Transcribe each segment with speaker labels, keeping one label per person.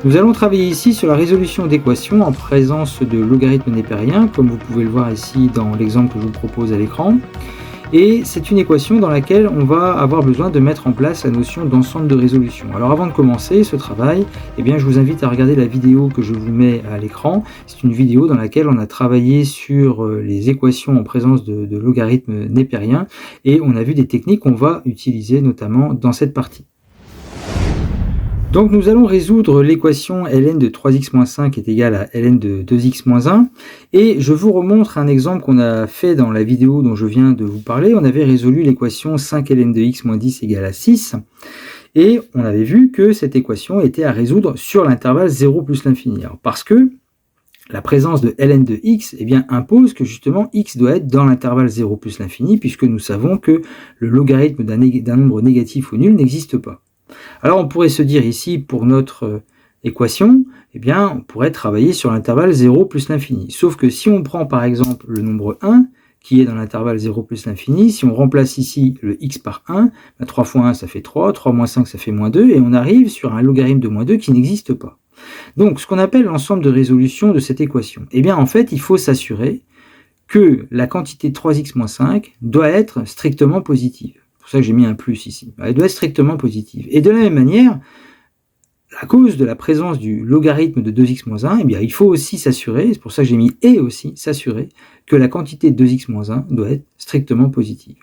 Speaker 1: Nous allons travailler ici sur la résolution d'équations en présence de logarithmes népériens, comme vous pouvez le voir ici dans l'exemple que je vous propose à l'écran. Et c'est une équation dans laquelle on va avoir besoin de mettre en place la notion d'ensemble de résolution. Alors avant de commencer ce travail, je vous invite à regarder la vidéo que je vous mets à l'écran. C'est une vidéo dans laquelle on a travaillé sur les équations en présence de logarithmes népériens et on a vu des techniques qu'on va utiliser notamment dans cette partie. Donc nous allons résoudre l'équation ln de 3x-5 est égale à ln de 2x-1 et je vous remontre un exemple qu'on a fait dans la vidéo dont je viens de vous parler. On avait résolu l'équation 5 ln de x moins 10 égale à 6 et on avait vu que cette équation était à résoudre sur l'intervalle 0 plus l'infini. Parce que la présence de ln de x impose que justement x doit être dans l'intervalle 0 plus l'infini puisque nous savons que le logarithme d'un nombre négatif ou nul n'existe pas. Alors on pourrait se dire ici, pour notre équation, on pourrait travailler sur l'intervalle 0 plus l'infini. Sauf que si on prend par exemple le nombre 1, qui est dans l'intervalle 0 plus l'infini, si on remplace ici le x par 1, 3 fois 1 ça fait 3, 3 moins 5 ça fait moins 2, et on arrive sur un logarithme de moins 2 qui n'existe pas. Donc ce qu'on appelle l'ensemble de résolution de cette équation, en fait il faut s'assurer que la quantité 3x moins 5 doit être strictement positive. C'est pour ça que j'ai mis un plus ici. Elle doit être strictement positive. Et de la même manière, à cause de la présence du logarithme de 2x moins 1, il faut aussi s'assurer, c'est pour ça que j'ai mis et aussi, s'assurer que la quantité de 2x moins 1 doit être strictement positive.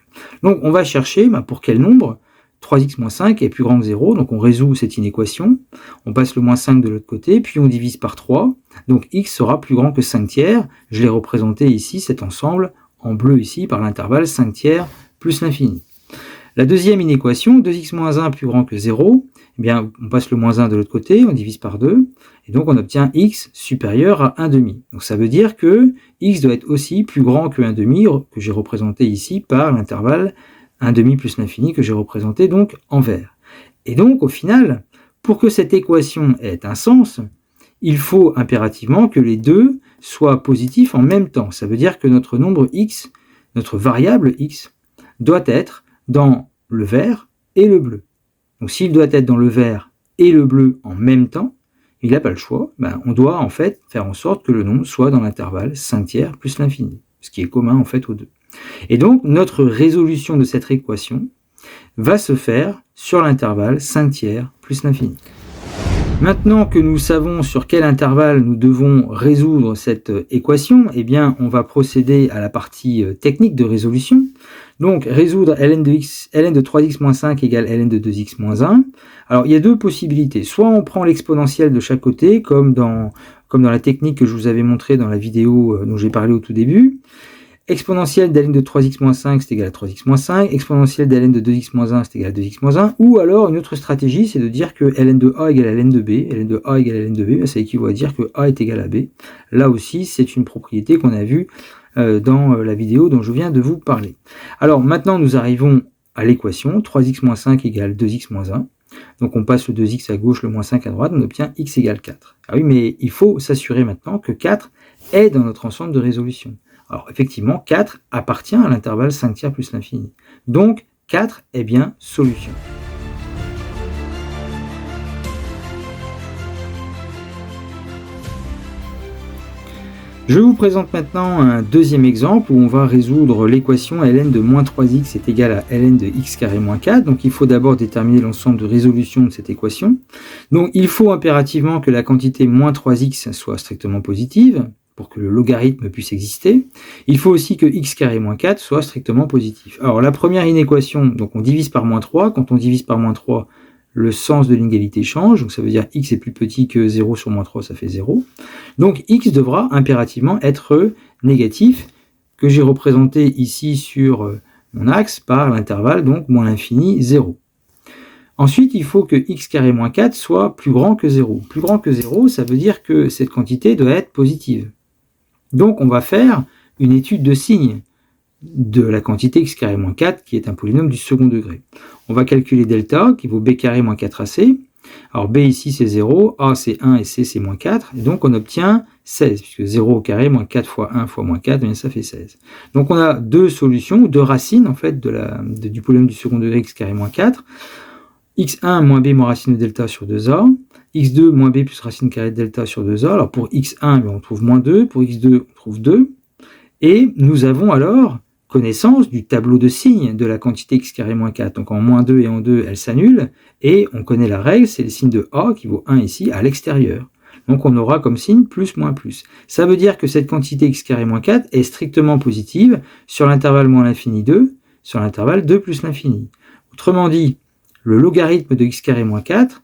Speaker 1: Donc on va chercher pour quel nombre 3x moins 5 est plus grand que 0, donc on résout cette inéquation, on passe le moins 5 de l'autre côté, puis on divise par 3, donc x sera plus grand que 5 tiers, je l'ai représenté ici, cet ensemble, en bleu ici, par l'intervalle 5 tiers plus l'infini. La deuxième inéquation, 2x moins 1 plus grand que 0, on passe le moins 1 de l'autre côté, on divise par 2, et donc on obtient x supérieur à 1,5. Donc ça veut dire que x doit être aussi plus grand que 1,5, que j'ai représenté ici par l'intervalle 1,5 plus l'infini, que j'ai représenté donc en vert. Et donc au final, pour que cette équation ait un sens, il faut impérativement que les deux soient positifs en même temps. Ça veut dire que notre nombre x, notre variable x, doit être dans le vert et le bleu. Donc s'il doit être dans le vert et le bleu en même temps, il n'a pas le choix, on doit en fait faire en sorte que le nombre soit dans l'intervalle 5 tiers plus l'infini, ce qui est commun en fait aux deux. Et donc notre résolution de cette équation va se faire sur l'intervalle 5 tiers plus l'infini. Maintenant que nous savons sur quel intervalle nous devons résoudre cette équation, on va procéder à la partie technique de résolution. Donc résoudre ln de 3x moins 5 égale ln de 2x moins 1. Alors il y a deux possibilités. Soit on prend l'exponentielle de chaque côté, comme dans la technique que je vous avais montrée dans la vidéo dont j'ai parlé au tout début. Exponentielle de ln de 3x moins 5, c'est égal à 3x moins 5. Exponentielle de ln de 2x moins 1, c'est égal à 2x moins 1. Ou alors, une autre stratégie, c'est de dire que ln de a égale à ln de b. ln de a égale à ln de b, ça équivaut à dire que a est égal à b. Là aussi, c'est une propriété qu'on a vue dans la vidéo dont je viens de vous parler. Alors, maintenant, nous arrivons à l'équation. 3x moins 5 égale 2x moins 1. Donc, on passe le 2x à gauche, le moins 5 à droite, on obtient x égale 4. Ah oui, mais il faut s'assurer maintenant que 4 est dans notre ensemble de résolution. Alors effectivement, 4 appartient à l'intervalle 5 tiers plus l'infini. Donc 4 est bien solution. Je vous présente maintenant un deuxième exemple où on va résoudre l'équation ln de moins 3x est égal à ln de x carré moins 4. Donc il faut d'abord déterminer l'ensemble de résolution de cette équation. Donc il faut impérativement que la quantité moins 3x soit strictement positive, pour que le logarithme puisse exister. Il faut aussi que x carré moins 4 soit strictement positif. Alors la première inéquation, donc on divise par moins 3. Quand on divise par moins 3, le sens de l'inégalité change. Donc ça veut dire x est plus petit que 0 sur moins 3, ça fait 0. Donc x devra impérativement être négatif, que j'ai représenté ici sur mon axe par l'intervalle, donc moins l'infini, 0. Ensuite, il faut que x carré moins 4 soit plus grand que 0. Plus grand que 0, ça veut dire que cette quantité doit être positive. Donc on va faire une étude de signe de la quantité x carré moins 4 qui est un polynôme du second degré. On va calculer delta qui vaut b carré moins 4ac. Alors b ici c'est 0, a c'est 1 et c c'est moins 4. Et donc on obtient 16 puisque 0 au carré moins 4 fois 1 fois moins 4, ça fait 16. Donc on a deux solutions, deux racines en fait du polynôme du second degré x carré moins 4. x1 moins b moins racine de delta sur 2a. x2 moins b plus racine carrée de delta sur 2a. Alors pour x1, on trouve moins 2, pour x2, on trouve 2. Et nous avons alors connaissance du tableau de signes de la quantité x carré moins 4. Donc en moins 2 et en 2, elles s'annulent. Et on connaît la règle, c'est le signe de a qui vaut 1 ici à l'extérieur. Donc on aura comme signe plus moins plus. Ça veut dire que cette quantité x carré moins 4 est strictement positive sur l'intervalle moins l'infini 2, sur l'intervalle 2 plus l'infini. Autrement dit, le logarithme de x carré moins 4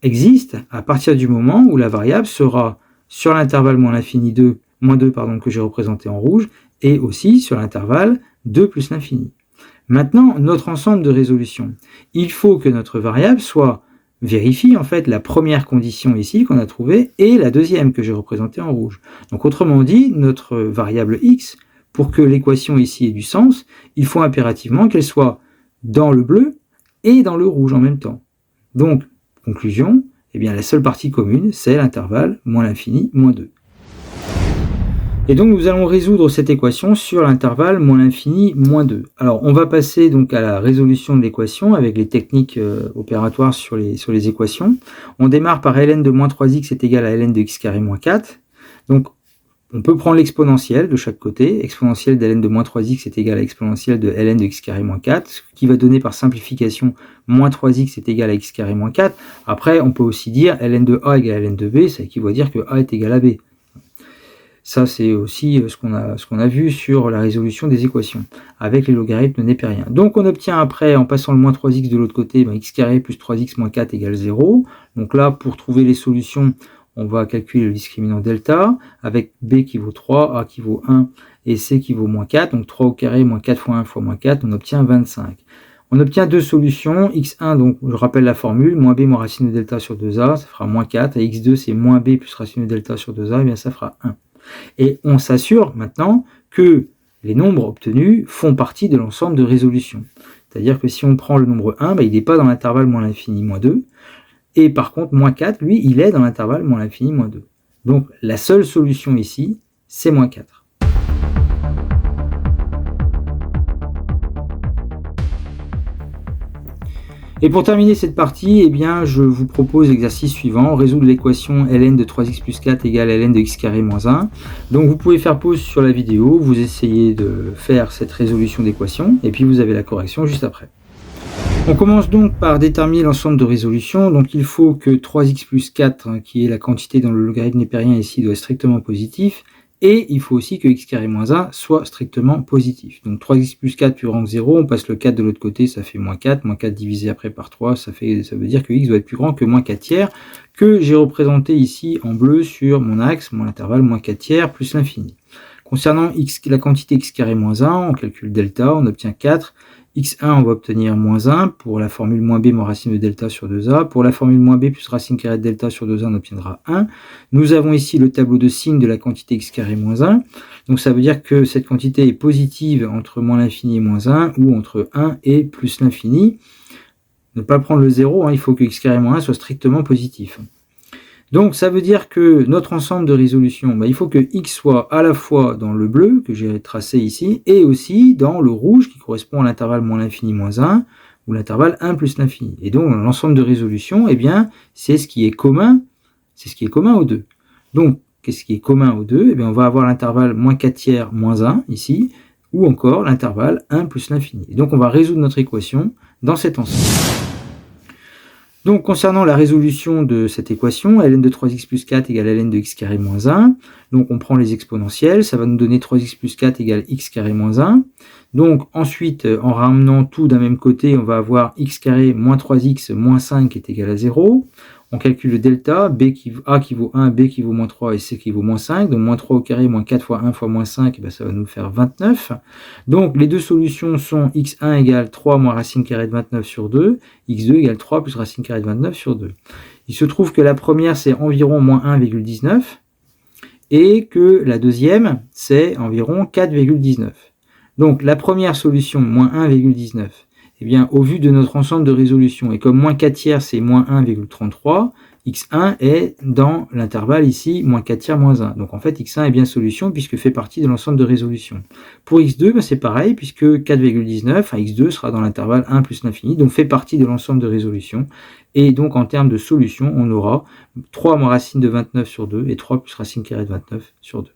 Speaker 1: existe à partir du moment où la variable sera sur l'intervalle moins l'infini 2, moins 2 que j'ai représenté en rouge, et aussi sur l'intervalle 2 plus l'infini. Maintenant, notre ensemble de résolution. Il faut que notre variable vérifie en fait la première condition ici qu'on a trouvée et la deuxième que j'ai représentée en rouge. Donc autrement dit, notre variable x, pour que l'équation ici ait du sens, il faut impérativement qu'elle soit dans le bleu et dans le rouge en même temps. Donc, conclusion, eh bien, la seule partie commune, c'est l'intervalle moins l'infini, moins 2. Et donc, nous allons résoudre cette équation sur l'intervalle moins l'infini, moins 2. Alors, on va passer donc à la résolution de l'équation avec les techniques opératoires sur les équations. On démarre par ln de moins 3x est égal à ln de x carré moins 4. Donc, on peut prendre l'exponentielle de chaque côté. Exponentielle de ln de moins 3x est égal à exponentielle de ln de x carré moins 4, ce qui va donner par simplification moins 3x est égal à x carré moins 4. Après, on peut aussi dire ln de a égale à ln de b, ça équivaut à dire que a est égal à b. Ça, c'est aussi ce qu'on a vu sur la résolution des équations, avec les logarithmes népériens. Donc, on obtient après, en passant le moins 3x de l'autre côté, x carré plus 3x moins 4 égale 0. Donc là, pour trouver les solutions, on va calculer le discriminant delta, avec b qui vaut 3, a qui vaut 1, et c qui vaut moins 4. Donc 3 au carré, moins 4 fois 1 fois moins 4, on obtient 25. On obtient deux solutions, x1, donc je rappelle la formule, moins b moins racine de delta sur 2a, ça fera moins 4, et x2 c'est moins b plus racine de delta sur 2a, et bien ça fera 1. Et on s'assure maintenant que les nombres obtenus font partie de l'ensemble de résolution. C'est-à-dire que si on prend le nombre 1, il n'est pas dans l'intervalle moins l'infini moins 2, et par contre, moins 4, lui, il est dans l'intervalle moins l'infini moins 2. Donc la seule solution ici, c'est moins 4. Et pour terminer cette partie, eh bien, je vous propose l'exercice suivant, résoudre l'équation ln de 3x plus 4 égale ln de x carré moins 1. Donc vous pouvez faire pause sur la vidéo, vous essayez de faire cette résolution d'équation, et puis vous avez la correction juste après. On commence donc par déterminer l'ensemble de résolution. Donc il faut que 3x plus 4, qui est la quantité dans le logarithme népérien ici, doit être strictement positif. Et il faut aussi que x carré moins 1 soit strictement positif. Donc 3x plus 4 plus grand que 0, on passe le 4 de l'autre côté, ça fait moins 4. Moins 4 divisé après par 3, ça veut dire que x doit être plus grand que moins 4 tiers, que j'ai représenté ici en bleu sur mon axe, mon intervalle moins 4 tiers plus l'infini. Concernant la quantité x carré moins 1, on calcule delta, on obtient 4. x1, on va obtenir moins 1 pour la formule moins b moins racine de delta sur 2a. Pour la formule moins b plus racine carrée de delta sur 2a, on obtiendra 1. Nous avons ici le tableau de signes de la quantité x carré moins 1. Donc ça veut dire que cette quantité est positive entre moins l'infini et moins 1, ou entre 1 et plus l'infini. Ne pas prendre le 0, il faut que x carré moins 1 soit strictement positif. Donc ça veut dire que notre ensemble de résolution, il faut que x soit à la fois dans le bleu, que j'ai tracé ici, et aussi dans le rouge, qui correspond à l'intervalle moins l'infini moins 1, ou l'intervalle 1 plus l'infini. Et donc l'ensemble de résolution, eh bien, c'est ce qui est commun aux deux. Donc, qu'est-ce qui est commun aux deux? Eh bien, on va avoir l'intervalle moins 4 tiers moins 1, ici, ou encore l'intervalle 1 plus l'infini. Et donc on va résoudre notre équation dans cet ensemble. Donc, concernant la résolution de cette équation, ln de 3x plus 4 égale ln de x carré moins 1. Donc, on prend les exponentielles, ça va nous donner 3x plus 4 égale x carré moins 1. Donc, ensuite, en ramenant tout d'un même côté, on va avoir x carré moins 3x moins 5 qui est égal à 0. On calcule le delta, a qui vaut 1, b qui vaut moins 3 et c qui vaut moins 5. Donc moins 3 au carré, moins 4 fois 1 fois moins 5, ça va nous faire 29. Donc les deux solutions sont x1 égale 3 moins racine carrée de 29 sur 2, x2 égale 3 plus racine carrée de 29 sur 2. Il se trouve que la première c'est environ moins 1,19 et que la deuxième c'est environ 4,19. Donc la première solution, moins 1,19, Eh bien, au vu de notre ensemble de résolutions, et comme moins 4 tiers, c'est moins 1,33, x1 est dans l'intervalle ici, moins 4 tiers, moins 1. Donc en fait, x1 est bien solution puisque fait partie de l'ensemble de résolutions. Pour x2, ben, c'est pareil, puisque 4,19, x2 sera dans l'intervalle 1 plus l'infini, donc fait partie de l'ensemble de résolutions. Et donc en termes de solution, on aura 3 moins racine de 29 sur 2 et 3 plus racine carrée de 29 sur 2.